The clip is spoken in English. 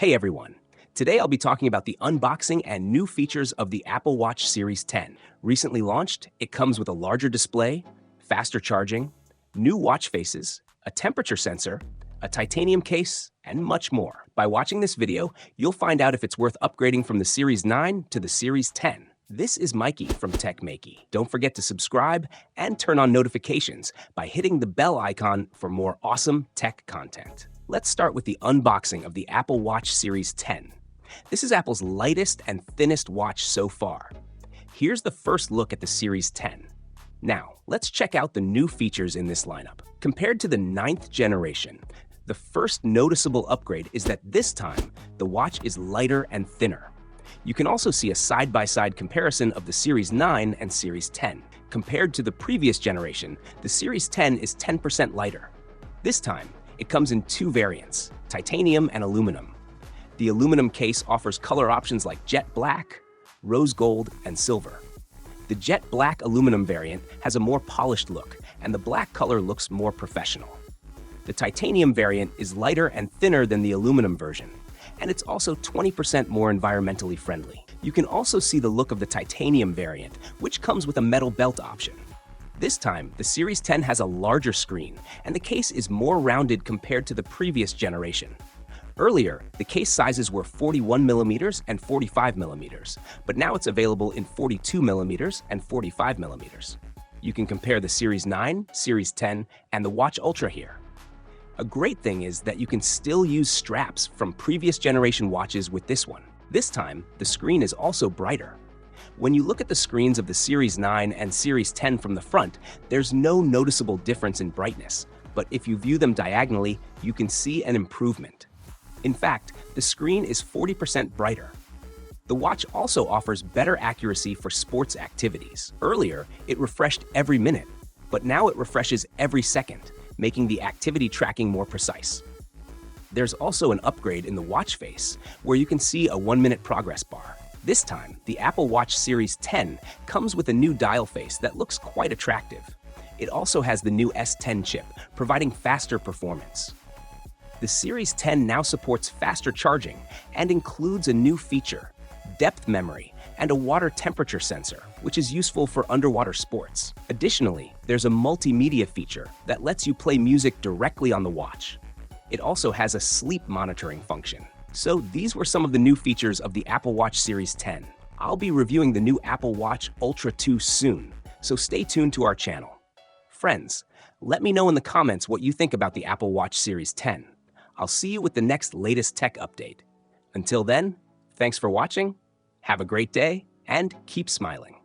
Hey everyone! Today I'll be talking about the unboxing and new features of the Apple Watch Series 10. Recently launched, it comes with a larger display, faster charging, new watch faces, a temperature sensor, a titanium case, and much more. By watching this video, you'll find out if it's worth upgrading from the Series 9 to the Series 10. This is Maiky from techmaiky. Don't forget to subscribe and turn on notifications by hitting the bell icon for more awesome tech content. Let's start with the unboxing of the Apple Watch Series 10. This is Apple's lightest and thinnest watch so far. Here's the first look at the Series 10. Now, let's check out the new features in this lineup. Compared to the 9th generation, the first noticeable upgrade is that this time, the watch is lighter and thinner. You can also see a side-by-side comparison of the Series 9 and Series 10. Compared to the previous generation, the Series 10 is 10% lighter. This time, it comes in two variants, titanium and aluminum. The aluminum case offers color options like jet black, rose gold, and silver. The jet black aluminum variant has a more polished look, and the black color looks more professional. The titanium variant is lighter and thinner than the aluminum version, and it's also 20% more environmentally friendly. You can also see the look of the titanium variant, which comes with a metal belt option. This time, the Series 10 has a larger screen, and the case is more rounded compared to the previous generation. Earlier, the case sizes were 41mm and 45mm, but now it's available in 42mm and 45mm. You can compare the Series 9, Series 10, and the Watch Ultra here. A great thing is that you can still use straps from previous generation watches with this one. This time, the screen is also brighter. When you look at the screens of the Series 9 and Series 10 from the front, there's no noticeable difference in brightness, but if you view them diagonally, you can see an improvement. In fact, the screen is 40% brighter. The watch also offers better accuracy for sports activities. Earlier, it refreshed every minute, but now it refreshes every second, making the activity tracking more precise. There's also an upgrade in the watch face, where you can see a 1-minute progress bar. This time, the Apple Watch Series 10 comes with a new dial face that looks quite attractive. It also has the new S10 chip, providing faster performance. The Series 10 now supports faster charging and includes a new feature, depth memory, and a water temperature sensor, which is useful for underwater sports. Additionally, there's a multimedia feature that lets you play music directly on the watch. It also has a sleep monitoring function. So these were some of the new features of the Apple Watch Series 10. I'll be reviewing the new Apple Watch Ultra 2 soon, so stay tuned to our channel. Friends, let me know in the comments what you think about the Apple Watch Series 10. I'll see you with the next latest tech update. Until then, thanks for watching, have a great day, and keep smiling.